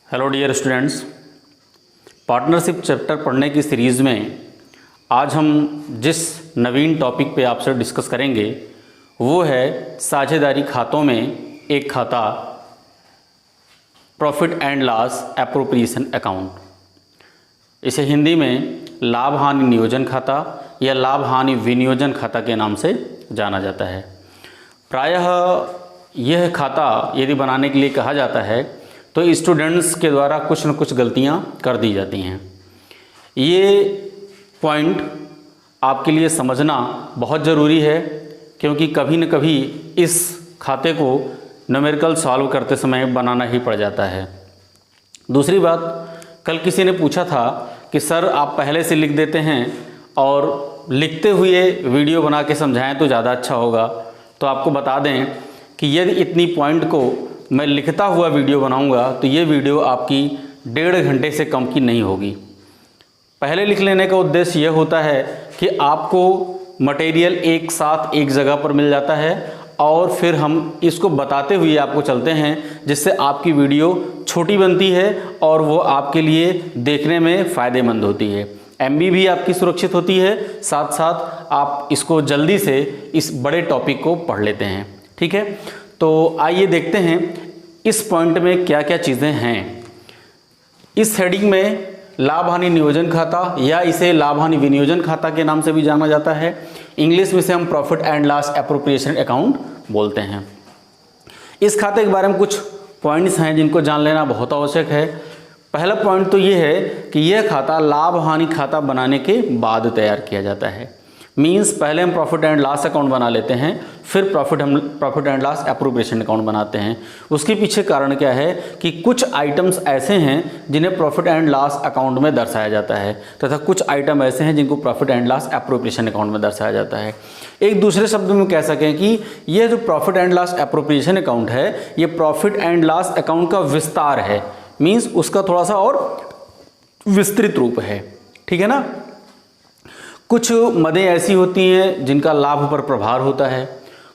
Hello dear students, partnership chapter पढ़ने की series में आज हम जिस नवीन टॉपिक पे आपसे डिस्कस करेंगे वो है साझेदारी खातों में एक खाता profit and loss appropriation account. इसे हिंदी में लाभ हानि नियोजन खाता या लाभ हानि विनियोजन खाता के नाम से जाना जाता है। प्रायः यह खाता यदि बनाने के लिए कहा जाता है तो स्टूडेंट्स के द्वारा कुछ न कुछ गलतियां कर दी जाती हैं। ये पॉइंट आपके लिए समझना बहुत ज़रूरी है क्योंकि कभी न कभी इस खाते को न्यूमेरिकल सॉल्व करते समय बनाना ही पड़ जाता है। दूसरी बात, कल किसी ने पूछा था कि सर आप पहले से लिख देते हैं और लिखते हुए वीडियो बना के समझाएं तो ज़्यादा अच्छा होगा। तो आपको बता दें कि यदि इतनी पॉइंट को मैं लिखता हुआ वीडियो बनाऊंगा तो ये वीडियो आपकी 1.5 घंटे से कम की नहीं होगी। पहले लिख लेने का उद्देश्य यह होता है कि आपको मटेरियल एक साथ एक जगह पर मिल जाता है और फिर हम इसको बताते हुए आपको चलते हैं, जिससे आपकी वीडियो छोटी बनती है और वो आपके लिए देखने में फ़ायदेमंद होती है। MB भी आपकी सुरक्षित होती है, साथ साथ आप इसको जल्दी से इस बड़े टॉपिक को पढ़ लेते हैं। ठीक है, तो आइए देखते हैं इस पॉइंट में क्या क्या चीज़ें हैं। इस हेडिंग में लाभ हानि नियोजन खाता या इसे लाभ हानि विनियोजन खाता के नाम से भी जाना जाता है। इंग्लिश में से हम profit and loss appropriation account बोलते हैं। इस खाते के बारे में कुछ पॉइंट्स हैं जिनको जान लेना बहुत आवश्यक है। पहला पॉइंट तो ये है कि यह खाता लाभ हानि खाता बनाने के बाद तैयार किया जाता है। मीन्स पहले हम प्रॉफिट एंड लॉस अकाउंट बना लेते हैं, फिर profit and loss appropriation account बनाते हैं। उसके पीछे कारण क्या है कि कुछ आइटम्स ऐसे हैं जिन्हें प्रॉफिट एंड लॉस अकाउंट में दर्शाया जाता है तथा कुछ आइटम ऐसे हैं जिनको profit and loss appropriation account में दर्शाया जाता है। एक दूसरे शब्द में कह सकें कि यह जो profit and loss appropriation account है ये प्रॉफिट एंड लॉस अकाउंट का विस्तार है। मीन्स उसका थोड़ा सा और विस्तृत रूप है। ठीक है ना। कुछ मदें ऐसी होती हैं जिनका लाभ पर प्रभार होता है,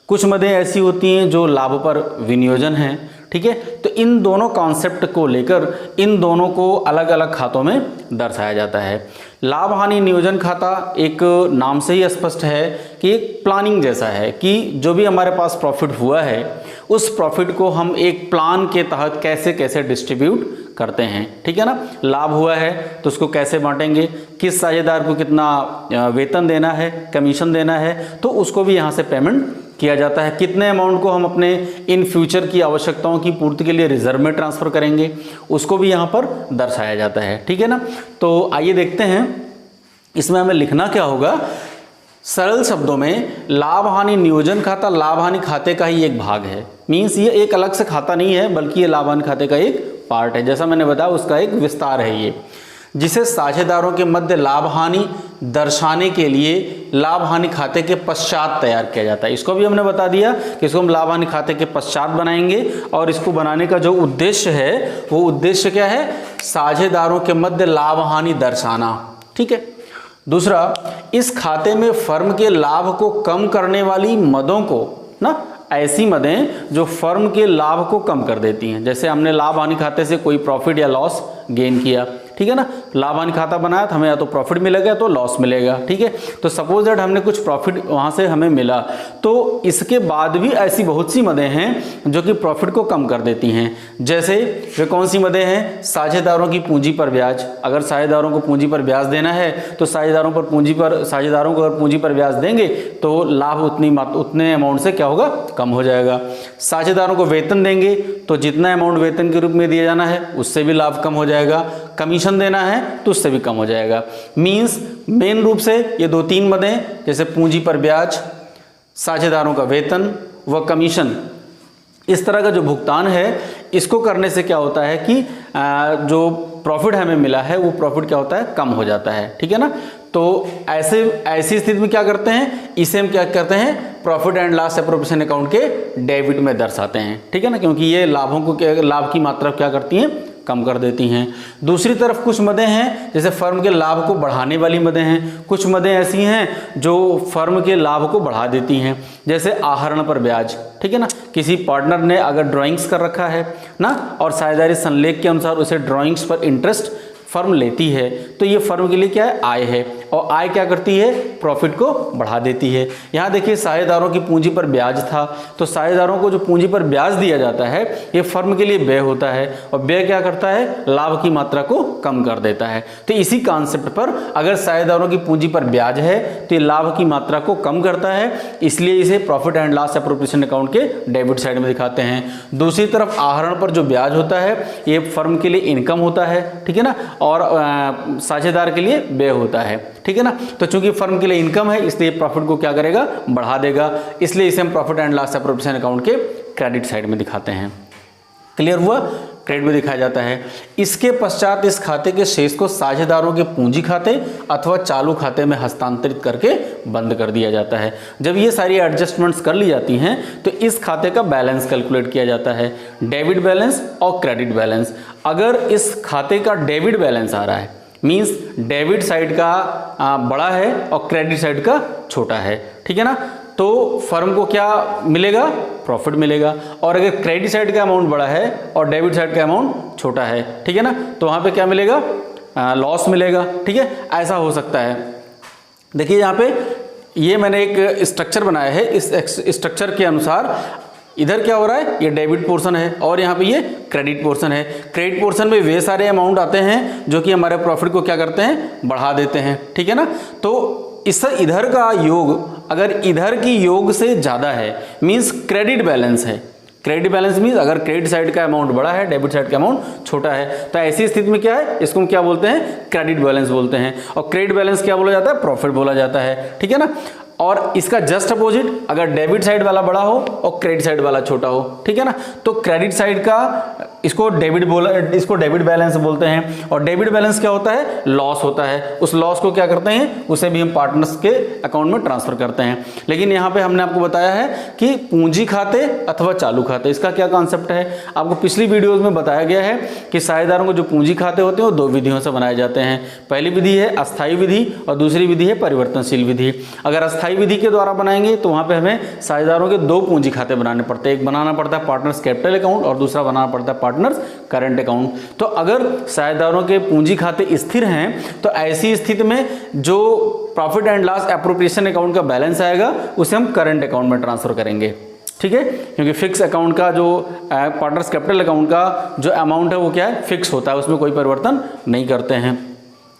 कुछ मदें ऐसी होती हैं जो लाभ पर विनियोजन है। ठीक है, तो इन दोनों कॉन्सेप्ट को लेकर इन दोनों को अलग अलग खातों में दर्शाया जाता है। लाभ हानि नियोजन खाता एक नाम से ही स्पष्ट है कि एक प्लानिंग जैसा है कि जो भी हमारे पास प्रॉफिट हुआ है उस प्रॉफिट को हम एक प्लान के तहत कैसे कैसे डिस्ट्रीब्यूट करते हैं। ठीक है ना। लाभ हुआ है तो उसको कैसे बांटेंगे, किस साझेदार को कितना वेतन देना है, कमीशन देना है, तो उसको भी यहाँ से पेमेंट किया जाता है। कितने अमाउंट को हम अपने इन फ्यूचर की आवश्यकताओं की पूर्ति के लिए रिजर्व में ट्रांसफ़र करेंगे उसको भी यहाँ पर दर्शाया जाता है। ठीक है ना। तो आइए देखते हैं इसमें हमें लिखना क्या होगा। सरल शब्दों में लाभ हानि नियोजन खाता लाभ हानि खाते का ही एक भाग है। मीन्स ये एक अलग से खाता नहीं है बल्कि ये लाभ हानि खाते का एक पार्ट है। जैसा मैंने बताया उसका एक विस्तार है ये, जिसे साझेदारों के मध्य लाभ हानि दर्शाने के लिए लाभ हानि खाते के पश्चात तैयार किया जाता है। इसको भी हमने बता दिया कि इसको हम लाभ हानि खाते के पश्चात बनाएंगे और इसको बनाने का जो उद्देश्य है वो उद्देश्य क्या है, साझेदारों के मध्य लाभ हानि दर्शाना। ठीक है। दूसरा, इस खाते में फर्म के लाभ को कम करने वाली मदों को ना, ऐसी मदें जो फर्म के लाभ को कम कर देती हैं। जैसे हमने लाभ हानि खाते से कोई प्रॉफिट या लॉस गेन किया, ठीक है ना, लाभ हानि खाता बनाया तो हमें या तो प्रॉफिट मिलेगा तो लॉस मिलेगा। ठीक है, तो सपोज दैट हमने कुछ प्रॉफिट वहाँ से हमें मिला तो इसके बाद भी ऐसी बहुत सी मदें हैं जो कि प्रॉफिट को कम कर देती हैं। जैसे वे कौन सी मदें हैं, साझेदारों की पूंजी पर ब्याज। अगर साझेदारों को पूंजी पर ब्याज देना है तो साझेदारों को अगर पूंजी पर ब्याज देंगे तो लाभ उतने अमाउंट से क्या होगा, कम हो जाएगा। साझेदारों को वेतन देंगे तो जितना अमाउंट वेतन के रूप में दिया जाना है उससे भी लाभ कम हो जाएगा। कमीशन देना है तो उससे भी कम हो जाएगा। मीन्स मेन रूप से ये 2-3 मदें जैसे पूंजी पर ब्याज, साझेदारों का वेतन व कमीशन, इस तरह का जो भुगतान है इसको करने से क्या होता है कि जो प्रॉफिट हमें मिला है वो प्रॉफिट क्या होता है, कम हो जाता है। ठीक है ना। तो ऐसी स्थिति में क्या करते हैं, इसे हम क्या करते हैं, profit and loss appropriation account के डेबिट में दर्शाते हैं। ठीक है ना, क्योंकि ये लाभ की मात्रा क्या करती हैं, कम कर देती हैं। दूसरी तरफ कुछ मदें हैं जैसे फर्म के लाभ को बढ़ाने वाली मदें हैं, कुछ मदें ऐसी हैं जो फर्म के लाभ को बढ़ा देती हैं, जैसे आहरण पर ब्याज, ठीक है ना। किसी पार्टनर ने अगर ड्राइंग्स कर रखा है ना और साझेदारी संलेख के अनुसार उसे ड्राइंग्स पर इंटरेस्ट फर्म लेती है तो ये फर्म के लिए क्या है, आय है, और आय क्या करती है, प्रॉफिट को बढ़ा देती है। यहाँ देखिए साझेदारों की पूंजी पर ब्याज था, तो साझेदारों को जो पूंजी पर ब्याज दिया जाता है ये फर्म के लिए व्यय होता है, और व्यय क्या करता है, लाभ की मात्रा को कम कर देता है। तो इसी कॉन्सेप्ट पर अगर साझेदारों की पूंजी पर ब्याज है तो ये लाभ की मात्रा को कम करता है, इसलिए इसे profit and loss appropriation account के डेबिट साइड में दिखाते हैं। दूसरी तरफ आहरण पर जो ब्याज होता है ये फर्म के लिए इनकम होता है, ठीक है ना, और साझेदार के लिए व्यय होता है, ठीक है ना। तो चूंकि फर्म के लिए इनकम है इसलिए प्रॉफिट को क्या करेगा, बढ़ा देगा, इसलिए इसे हम profit and loss appropriation account के क्रेडिट साइड में दिखाते हैं। क्लियर हुआ, क्रेडिट में दिखाया जाता है। इसके पश्चात इस खाते के शेष को साझेदारों के पूंजी खाते अथवा चालू खाते में हस्तांतरित करके बंद कर दिया जाता है। जब ये सारी एडजस्टमेंट्स कर ली जाती हैं तो इस खाते का बैलेंस कैलकुलेट किया जाता है, डेबिट बैलेंस और क्रेडिट बैलेंस। अगर इस खाते का डेबिट बैलेंस आ रहा है मींस डेबिट साइड का बड़ा है और क्रेडिट साइड का छोटा है, ठीक है ना, तो फर्म को क्या मिलेगा, प्रॉफिट मिलेगा। और अगर क्रेडिट साइड का अमाउंट बड़ा है और डेबिट साइड का अमाउंट छोटा है, ठीक है ना, तो वहाँ पे क्या मिलेगा, लॉस मिलेगा, ठीक है, ऐसा हो सकता है। देखिए यहाँ पे ये मैंने एक स्ट्रक्चर बनाया है, इस स्ट्रक्चर के अनुसार इधर क्या हो रहा है, ये डेबिट पोर्शन है और यहाँ पे ये क्रेडिट पोर्शन है। क्रेडिट पोर्शन में वे सारे अमाउंट आते हैं जो कि हमारे प्रॉफिट को क्या करते हैं, बढ़ा देते हैं, ठीक है ना। तो इस इधर का योग अगर इधर की योग से ज़्यादा है मीन्स क्रेडिट बैलेंस है। क्रेडिट बैलेंस मीन्स अगर क्रेडिट साइड का अमाउंट बड़ा है, डेबिट साइड का अमाउंट छोटा है, तो ऐसी स्थिति में क्या है, इसको हम क्या बोलते हैं, क्रेडिट बैलेंस बोलते हैं। और क्रेडिट बैलेंस क्या बोला जाता है, प्रॉफिट बोला जाता है, ठीक है ना। और इसका जस्ट अपोजिट अगर डेबिट साइड वाला बड़ा हो और क्रेडिट साइड वाला छोटा हो, ठीक है ना, तो क्रेडिट साइड का इसको डेबिट बैलेंस बोलते हैं। और डेबिट बैलेंस क्या होता है, लॉस होता है। उस लॉस को क्या करते हैं, उसे भी हम पार्टनर्स के अकाउंट में ट्रांसफर करते हैं। लेकिन यहाँ पे हमने आपको बताया है कि पूंजी खाते अथवा चालू खाते, इसका क्या कॉन्सेप्ट है, आपको पिछली वीडियोज में बताया गया है कि साझेदारों को जो पूंजी खाते होते हैं वो दो विधियों से बनाए जाते हैं। पहली विधि है अस्थायी विधि और दूसरी विधि है परिवर्तनशील विधि। अगर अस्थायी विधि के द्वारा बनाएंगे तो वहां पे हमें साझेदारों के दो पूंजी खाते बनाने पड़ते हैं, एक बनाना पड़ता है पार्टनर्स कैपिटल अकाउंट और दूसरा बनाना पड़ता है पार्टनर्स करंट अकाउंट। तो अगर साझेदारों के पूंजी खाते स्थिर हैं तो ऐसी स्थिति में जो profit and loss appropriation account का बैलेंस आएगा उसे हम करंट अकाउंट में ट्रांसफर करेंगे, ठीक है, क्योंकि फिक्स अकाउंट का जो पार्टनर्स कैपिटल अकाउंट का जो अमाउंट है वो क्या है, फिक्स होता है, उसमें कोई परिवर्तन नहीं करते हैं।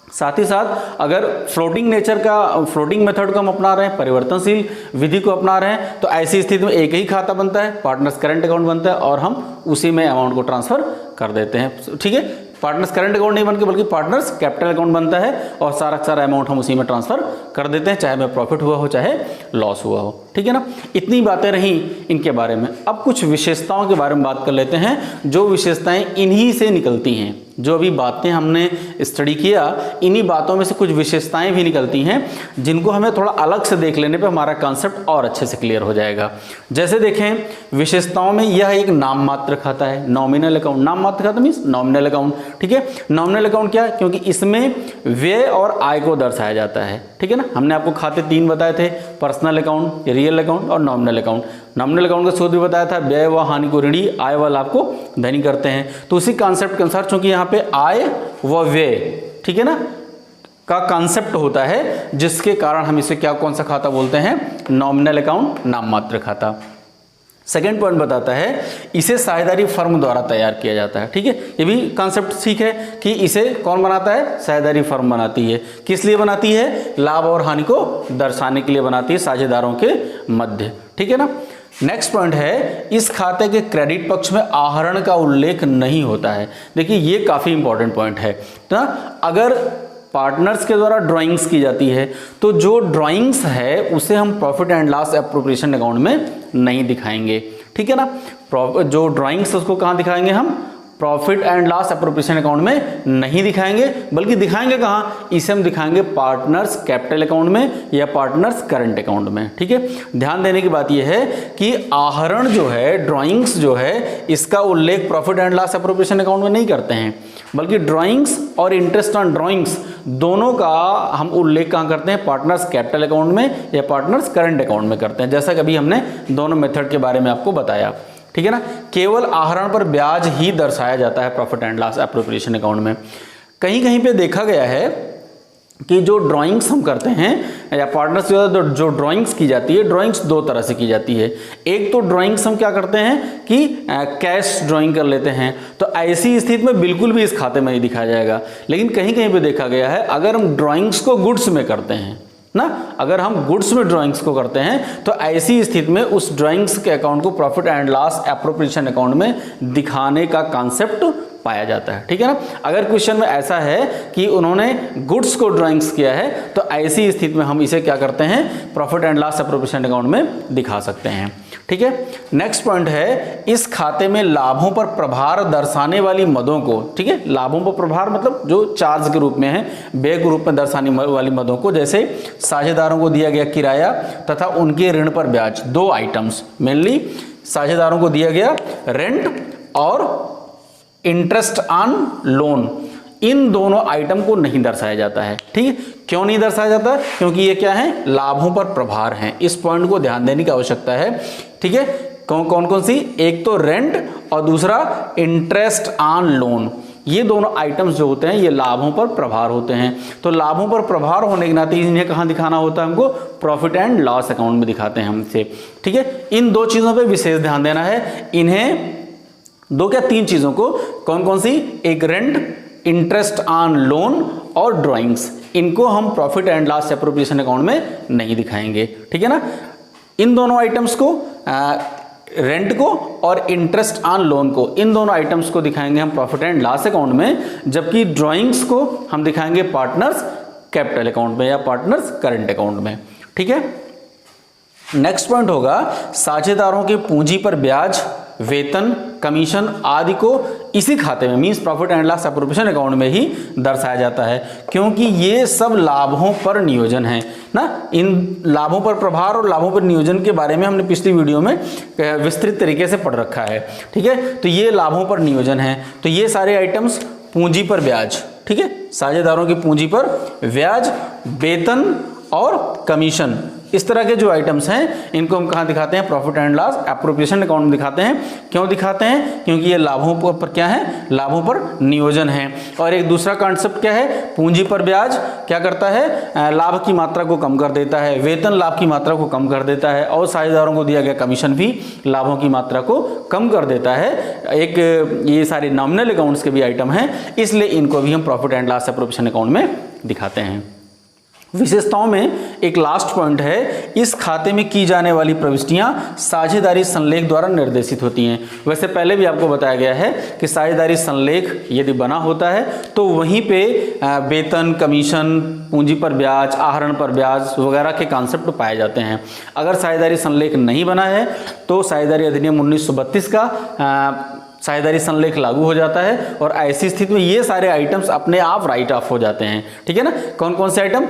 साथ ही साथ अगर फ्लोटिंग मेथड को हम अपना रहे हैं, परिवर्तनशील विधि को अपना रहे हैं, तो ऐसी स्थिति में एक ही खाता बनता है, पार्टनर्स करंट अकाउंट बनता है और हम उसी में अमाउंट को ट्रांसफर कर देते हैं, ठीक है। पार्टनर्स करंट अकाउंट नहीं बनके बल्कि पार्टनर्स कैपिटल अकाउंट बनता है और सारा अमाउंट हम उसी में ट्रांसफर कर देते हैं, चाहे हमें प्रॉफिट हुआ हो चाहे लॉस हुआ हो, ठीक है ना। इतनी बातें रहीं इनके बारे में। अब कुछ विशेषताओं के बारे में बात कर लेते हैं, जो विशेषताएं इन्हीं से निकलती हैं। जो अभी बातें हमने स्टडी किया इन्हीं बातों में से कुछ विशेषताएं भी निकलती हैं जिनको हमें थोड़ा अलग से देख लेने पे हमारा कॉन्सेप्ट और अच्छे से क्लियर हो जाएगा। जैसे देखें विशेषताओं में यह एक नाम मात्र खाता है, नॉमिनल अकाउंट। नाम मात्र खाता मीन्स नॉमिनल अकाउंट, ठीक है। नॉमिनल अकाउंट क्या है, क्योंकि इसमें व्यय और आय को दर्शाया जाता है, ठीक है ना। हमने आपको खाते तीन बताए थे, पर्सनल अकाउंट, रियल अकाउंट और नॉमिनल अकाउंट। नॉमिनल अकाउंट का सूत्र भी बताया था, व्यय व हानि को ऋणी, आय व लाभ को धनी करते हैं। तो उसी कॉन्सेप्ट के अनुसार चूंकि यहाँ पे आय व व्यय, ठीक है ना, का कॉन्सेप्ट होता है जिसके कारण हम इसे क्या, कौन सा खाता बोलते हैं, नॉमिनल अकाउंट, नाम मात्र खाता। सेकेंड पॉइंट बताता है इसे साझेदारी फर्म द्वारा तैयार किया जाता है, ठीक है। ये भी कॉन्सेप्ट ठीक है कि इसे कौन बनाता है, साझेदारी फर्म बनाती है। किस लिए बनाती है, लाभ और हानि को दर्शाने के लिए बनाती है साझेदारों के मध्य, ठीक है ना। नेक्स्ट पॉइंट है इस खाते के क्रेडिट पक्ष में आहरण का उल्लेख नहीं होता है। देखिए ये काफी इंपॉर्टेंट पॉइंट है। तो अगर पार्टनर्स के द्वारा ड्राइंग्स की जाती है तो जो ड्राइंग्स है उसे हम profit and loss appropriation account में नहीं दिखाएंगे, ठीक है ना। जो ड्राइंग्स उसको कहाँ दिखाएंगे, हम profit and loss appropriation account में नहीं दिखाएंगे, बल्कि दिखाएंगे कहाँ, इसे हम दिखाएंगे पार्टनर्स कैपिटल अकाउंट में या पार्टनर्स करंट अकाउंट में। ठीक है, ध्यान देने की बात यह है कि आहरण जो है, ड्राइंग्स जो है, इसका उल्लेख profit and loss appropriation account में नहीं करते हैं, बल्कि ड्राइंग्स और इंटरेस्ट ऑन ड्राइंग्स दोनों का हम उल्लेख कहाँ करते हैं, पार्टनर्स कैपिटल अकाउंट में या पार्टनर्स करंट अकाउंट में करते हैं, जैसा कि अभी हमने दोनों मेथड के बारे में आपको बताया। ठीक है ना, केवल आहरण पर ब्याज ही दर्शाया जाता है profit and loss appropriation account में। कहीं कहीं पे देखा गया है कि जो ड्राइंग्स हम करते हैं या पार्टनर्स जो ड्राइंग्स की जाती है, ड्राइंग्स दो तरह से की जाती है। एक तो ड्राइंग्स हम क्या करते हैं कि कैश ड्राइंग कर लेते हैं, तो ऐसी स्थिति में बिल्कुल भी इस खाते में नहीं दिखाया जाएगा। लेकिन कहीं कहीं पे देखा गया है अगर हम ड्राइंग्स को गुड्स में करते हैं ना, अगर हम गुड्स में ड्राइंग्स को करते हैं तो ऐसी स्थिति में उस ड्राइंग्स के अकाउंट को profit and loss appropriation account में दिखाने का कॉन्सेप्ट पाया जाता है। ठीक है ना, अगर क्वेश्चन में ऐसा है कि उन्होंने गुड्स को ड्राइंग्स किया है तो ऐसी स्थिति में हम इसे क्या करते हैं, profit and loss appropriation account में दिखा सकते हैं। ठीक है, नेक्स्ट पॉइंट है, इस खाते में लाभों पर प्रभार दर्शाने वाली मदों को, ठीक है, लाभों पर प्रभार मतलब जो चार्ज के रूप में है, व्यय के रूप में दर्शाने वाली मदों को, जैसे साझेदारों को दिया गया किराया तथा उनके ऋण पर ब्याज, दो आइटम्स मेनली साझेदारों को दिया गया रेंट और इंटरेस्ट ऑन लोन, इन दोनों आइटम को नहीं दर्शाया जाता है। ठीक है, क्यों नहीं दर्शाया जाता, क्योंकि ये क्या है, लाभों पर प्रभार हैं। इस पॉइंट को ध्यान देने की आवश्यकता है। ठीक है, कौन कौन सी, एक तो रेंट और दूसरा इंटरेस्ट ऑन लोन, ये दोनों आइटम्स जो होते हैं ये लाभों पर प्रभार होते हैं। तो लाभों पर प्रभार होने के नाते इन्हें कहाँ दिखाना होता है, हमको प्रॉफिट एंड लॉस अकाउंट में दिखाते हैं हमसे। ठीक है, इन दो चीजों पे विशेष ध्यान देना है। इन्हें दो क्या तीन चीजों को, कौन कौन सी, एक रेंट, इंटरेस्ट ऑन लोन और ड्राइंग्स, इनको हम profit and loss appropriation account में नहीं दिखाएंगे। ठीक है ना, इन दोनों आइटम्स को, रेंट को और इंटरेस्ट ऑन लोन को, इन दोनों आइटम्स को दिखाएंगे हम प्रॉफिट एंड लॉस अकाउंट में, जबकि ड्राइंग्स को हम दिखाएंगे पार्टनर्स कैपिटल अकाउंट में या पार्टनर्स करंट अकाउंट में। ठीक है, नेक्स्ट पॉइंट होगा, साझेदारों के पूंजी पर ब्याज, वेतन, कमीशन आदि को इसी खाते में means profit and loss appropriation account में ही दर्शाया जाता है, क्योंकि ये सब लाभों पर नियोजन है ना। इन लाभों पर प्रभार और लाभों पर नियोजन के बारे में हमने पिछली वीडियो में विस्तृत तरीके से पढ़ रखा है। ठीक है, तो ये लाभों पर नियोजन है। तो ये सारे आइटम्स, पूंजी पर ब्याज, ठीक है, साझेदारों की पूंजी पर ब्याज, वेतन और कमीशन, इस तरह के जो आइटम्स हैं इनको हम कहाँ दिखाते हैं, profit and loss appropriation account में दिखाते हैं। क्यों दिखाते हैं, क्योंकि ये लाभों पर क्या है, लाभों पर नियोजन है। और एक दूसरा कॉन्सेप्ट क्या है, पूंजी पर ब्याज क्या करता है, लाभ की मात्रा को कम कर देता है, वेतन लाभ की मात्रा को कम कर देता है और साझेदारों को दिया गया कमीशन भी लाभों की मात्रा को कम कर देता है। एक ये सारे नॉमिनल अकाउंट्स के भी आइटम हैं, इसलिए इनको भी हम profit and loss appropriation account में दिखाते हैं। विशेषताओं में एक लास्ट पॉइंट है, इस खाते में की जाने वाली प्रविष्टियां साझेदारी संलेख द्वारा निर्देशित होती हैं। वैसे पहले भी आपको बताया गया है कि साझेदारी संलेख यदि बना होता है तो वहीं पे वेतन, कमीशन, पूंजी पर ब्याज, आहरण पर ब्याज वगैरह के कॉन्सेप्ट पाए जाते हैं। अगर साझेदारी संलेख नहीं बना है तो साझेदारी अधिनियम 1932 का साझेदारी संलेख लागू हो जाता है और ऐसी स्थिति में ये सारे आइटम्स अपने आप राइट ऑफ हो जाते हैं। ठीक है ना, कौन कौन से आइटम,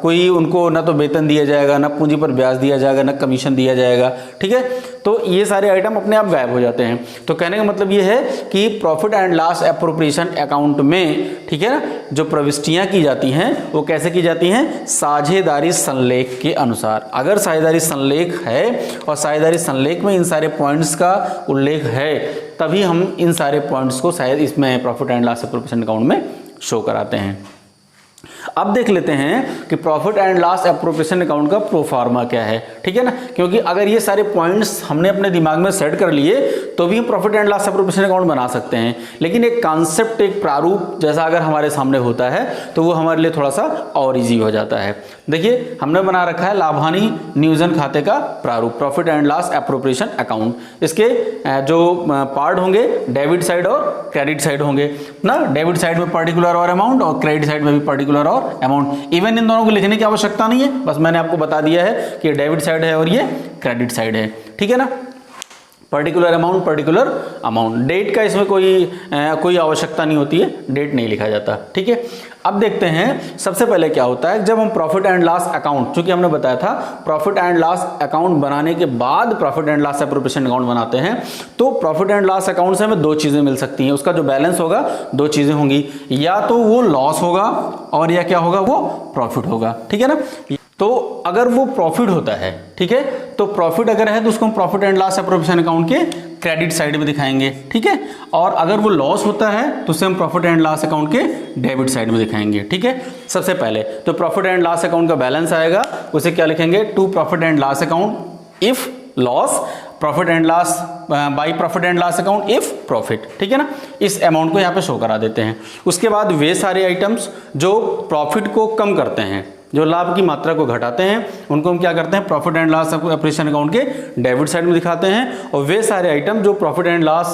कोई उनको ना तो वेतन दिया जाएगा, ना पूंजी पर ब्याज दिया जाएगा, ना कमीशन दिया जाएगा। ठीक है, तो ये सारे आइटम अपने आप गायब हो जाते हैं। तो कहने का मतलब ये है कि profit and loss appropriation account में, ठीक है ना, जो प्रविष्टियां की जाती हैं वो कैसे की जाती हैं, साझेदारी संलेख के अनुसार। अगर साझेदारी संलेख है और साझेदारी संलेख में इन सारे पॉइंट्स का उल्लेख है तभी हम इन सारे पॉइंट्स को शायद इसमें profit and loss appropriation account में शो कराते हैं। अब देख लेते हैं कि profit and loss appropriation account का प्रोफार्मा क्या है। ठीक है ना, क्योंकि अगर ये सारे पॉइंट्स हमने अपने दिमाग में सेट कर लिए तो भी हम profit and loss appropriation account बना सकते हैं, लेकिन एक कॉन्सेप्ट, एक प्रारूप जैसा अगर हमारे सामने होता है तो वो हमारे लिए थोड़ा सा और ईजी हो जाता है। देखिए, हमने बना रखा है लाभ हानि नियोजन खाते का प्रारूप, profit and loss appropriation account. इसके जो पार्ट होंगे डेबिट साइड और क्रेडिट साइड होंगे ना। डेबिट साइड में पर्टिकुलर और अमाउंट और क्रेडिट साइड में भी पर्टिकुलर और अमाउंट। इवन इन दोनों को लिखने की आवश्यकता नहीं है, बस मैंने आपको बता दिया है कि डेबिट साइड है और ये क्रेडिट साइड है। ठीक है ना, पर्टिकुलर अमाउंट। डेट का इसमें कोई आवश्यकता नहीं होती है, डेट नहीं लिखा जाता। ठीक है, अब देखते हैं सबसे पहले क्या होता है जब हम प्रॉफिट एंड लॉस अकाउंट, चूंकि हमने बताया था प्रॉफिट एंड लॉस अकाउंट बनाने के बाद profit and loss appropriation account बनाते हैं, तो प्रॉफिट एंड लॉस अकाउंट से हमें दो चीजें मिल सकती हैं। उसका जो बैलेंस होगा दो चीजें होंगी, या तो वो लॉस होगा और या क्या होगा, वो प्रॉफिट होगा। ठीक है ना। तो अगर वो प्रॉफिट होता है, ठीक है, तो प्रॉफिट अगर है तो उसको हम profit and loss appropriation account के क्रेडिट साइड में दिखाएंगे। ठीक है, और अगर वो लॉस होता है तो उसे हम प्रॉफिट एंड लॉस अकाउंट के डेबिट साइड में दिखाएंगे। ठीक है, सबसे पहले तो प्रॉफिट एंड लॉस अकाउंट का बैलेंस आएगा, उसे क्या लिखेंगे, to profit and loss account if loss, profit and loss by profit and loss account if profit. ठीक है ना, इस अमाउंट को यहाँ पे शो करा देते हैं। उसके बाद वे सारे आइटम्स जो प्रॉफिट को कम करते हैं, जो लाभ की मात्रा को घटाते हैं, उनको हम क्या करते हैं, profit and loss appropriation account के डेबिट साइड में दिखाते हैं। और वे सारे आइटम जो प्रॉफिट एंड लॉस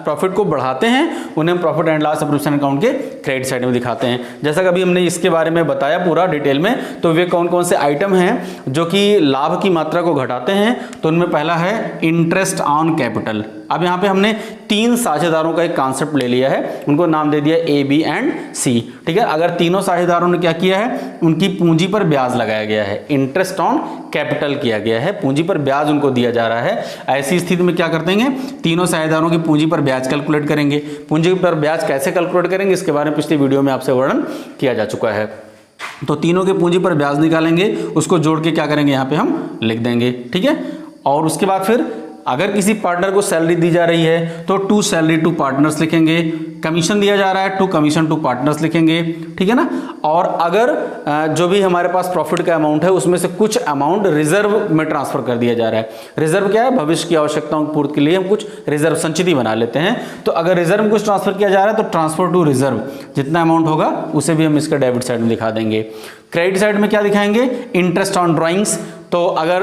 प्रॉफिट को बढ़ाते हैं, उन्हें हम profit and loss appropriation account के क्रेडिट साइड में दिखाते हैं। जैसा कि अभी हमने इसके बारे में बताया पूरा डिटेल में, तो वे कौन कौन से आइटम हैं जो कि लाभ की मात्रा को घटाते हैं, तो उनमें पहला है इंटरेस्ट ऑन कैपिटल। अब यहाँ पे हमने तीन साझेदारों का एक कॉन्सेप्ट ले लिया है, उनको नाम दे दिया ए, बी एंड सी। ठीक है, अगर तीनों साझेदारों ने क्या किया है, उनकी पूंजी पर ब्याज लगाया गया है, इंटरेस्ट ऑन कैपिटल किया गया है, पूंजी पर ब्याज उनको दिया जा रहा है। ऐसी स्थिति में क्या करते हैं, तीनों साझेदारों की पूंजी पर ब्याज कैलकुलेट करेंगे। पूंजी पर ब्याज कैसे कैलकुलेट करेंगे, इसके बारे में पिछली वीडियो में आपसे वर्णन किया जा चुका है। तो तीनों के पूंजी पर ब्याज निकालेंगे, उसको जोड़ के क्या करेंगे, यहाँ पे हम लिख देंगे। ठीक है, और उसके बाद फिर अगर किसी पार्टनर को सैलरी दी जा रही है तो टू सैलरी टू पार्टनर्स लिखेंगे, कमीशन दिया जा रहा है टू कमीशन टू पार्टनर्स लिखेंगे। ठीक है ना, और अगर जो भी हमारे पास प्रॉफिट का अमाउंट है उसमें से कुछ अमाउंट रिजर्व में ट्रांसफर कर दिया जा रहा है। रिजर्व क्या है, भविष्य की आवश्यकताओं की पूर्ति के लिए हम कुछ रिजर्व संचिति बना लेते हैं। तो अगर रिजर्व में कुछ ट्रांसफर किया जा रहा है तो ट्रांसफर टू रिजर्व, जितना अमाउंट होगा उसे भी हम इसका डेबिट साइड में दिखा देंगे। क्रेडिट साइड में क्या दिखाएंगे, इंटरेस्ट ऑन ड्राइंग्स। तो अगर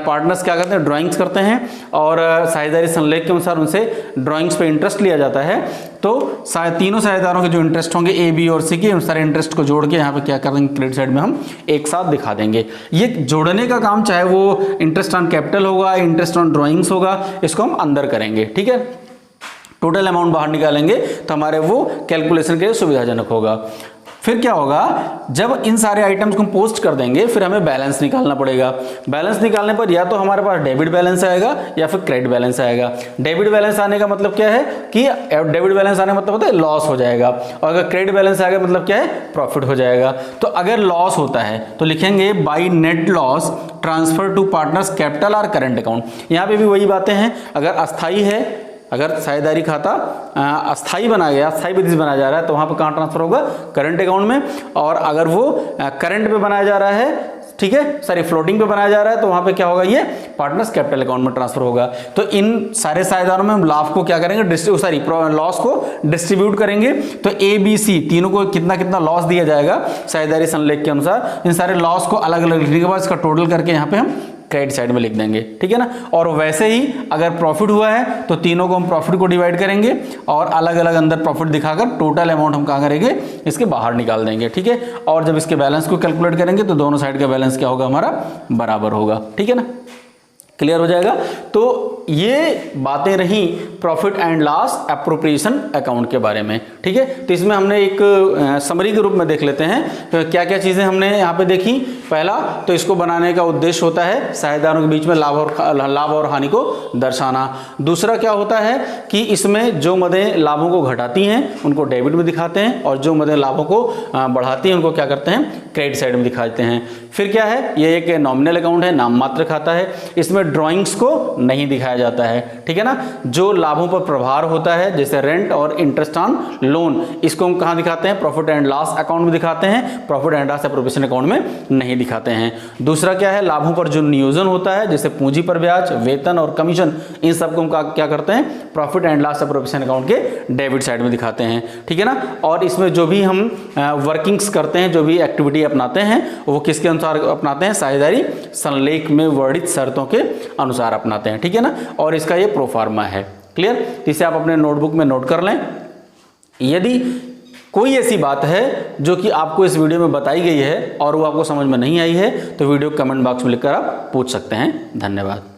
पार्टनर्स क्या करते हैं, ड्राइंग्स करते हैं और साझेदारी संलेख के अनुसार उनसे ड्राइंग्स पे इंटरेस्ट लिया जाता है, तो तीनों साझेदारों के जो इंटरेस्ट होंगे ए, बी और सी के, उन सारे इंटरेस्ट को जोड़ के यहाँ पे क्या कर देंगे, क्रेडिट साइड में हम एक साथ दिखा देंगे। ये जोड़ने का काम, चाहे वो इंटरेस्ट ऑन कैपिटल होगा, इंटरेस्ट ऑन ड्राइंग्स होगा, इसको हम अंदर करेंगे। ठीक है, टोटल अमाउंट बाहर निकालेंगे तो हमारे वो कैलकुलेशन के लिए सुविधाजनक होगा। फिर क्या होगा, जब इन सारे आइटम्स को पोस्ट कर देंगे फिर हमें बैलेंस निकालना पड़ेगा। बैलेंस निकालने पर या तो हमारे पास डेबिट बैलेंस आएगा या फिर क्रेडिट बैलेंस आएगा। डेबिट बैलेंस आने का मतलब क्या है कि डेबिट बैलेंस आने का मतलब होता है लॉस हो जाएगा, और अगर क्रेडिट बैलेंस आएगा मतलब क्या है, प्रॉफिट हो जाएगा। तो अगर लॉस होता है तो लिखेंगे by net loss transfer to partners capital और करंट अकाउंट। यहाँ पे भी वही बातें हैं, अगर अस्थाई है, अगर साझेदारी खाता अस्थाई बनाया गया, अस्थाई विधि से बनाया जा रहा है तो वहाँ पर कहाँ ट्रांसफर होगा, करंट अकाउंट में। और अगर वो करंट पे बनाया जा रहा है, ठीक है, सॉरी फ्लोटिंग पे बनाया जा रहा है, तो वहाँ पे क्या होगा, ये पार्टनर्स कैपिटल अकाउंट में ट्रांसफर होगा। तो इन सारे साझेदारों में हम लाभ को क्या करेंगे, लॉस को डिस्ट्रीब्यूट करेंगे। तो ए, बी, सी तीनों को कितना कितना लॉस दिया जाएगा साझेदारी संलेख के अनुसार। इन सारे लॉस को अलग अलग लिखने के बाद इसका टोटल करके यहाँ पे हम क्रेडिट साइड में लिख देंगे। ठीक है ना, और वैसे ही अगर प्रॉफिट हुआ है तो तीनों को हम प्रॉफिट को डिवाइड करेंगे और अलग अलग अंदर प्रॉफिट दिखाकर टोटल अमाउंट हम कहाँ करेंगे, इसके बाहर निकाल देंगे। ठीक है, और जब इसके बैलेंस को कैलकुलेट करेंगे तो दोनों साइड का बैलेंस क्या होगा, हमारा बराबर होगा। ठीक है ना, क्लियर हो जाएगा। तो ये बातें रही profit and loss appropriation account के बारे में। ठीक है, तो इसमें हमने एक समरी के रूप में देख लेते हैं तो क्या क्या चीजें हमने यहाँ पे देखी। पहला तो इसको बनाने का उद्देश्य होता है साझेदारों के बीच में लाभ और हानि को दर्शाना। दूसरा क्या होता है कि इसमें जो मदें लाभों को घटाती हैं उनको डेबिट में दिखाते हैं, और जो मदें लाभों को बढ़ाती हैं उनको क्या करते हैं, क्रेडिट साइड में दिखाते हैं। फिर क्या है, ये एक नॉमिनल अकाउंट है, नाम मात्र खाता है, इसमें ड्राइंग्स को नहीं दिखाया जाता है। ठीक है ना, जो लाभों पर प्रभार होता है जैसे रेंट और इंटरेस्ट ऑन लोन, इसको हम कहाँ दिखाते हैं, प्रॉफिट एंड लॉस अकाउंट में दिखाते हैं, profit and loss appropriation account में नहीं दिखाते हैं। दूसरा क्या है, लाभों पर जो नियोजन होता है जैसे पूंजी पर ब्याज, वेतन और कमीशन, इन सबको हम क्या करते हैं, profit and loss appropriation account के डेबिट साइड में दिखाते हैं। ठीक है ना, और इसमें जो भी हम वर्किंग्स करते हैं, जो भी एक्टिविटी अपनाते हैं, वो किसके अनुसार अपनाते हैं, साझेदारी संलेख में वर्णित शर्तों के अनुसार अपनाते हैं। ठीक है ना, और इसका ये प्रोफार्मा है। क्लियर, इसे आप अपने नोटबुक में नोट कर लें। यदि कोई ऐसी बात है जो कि आपको इस वीडियो में बताई गई है और वो आपको समझ में नहीं आई है तो वीडियो कमेंट बॉक्स में लिखकर आप पूछ सकते हैं। धन्यवाद।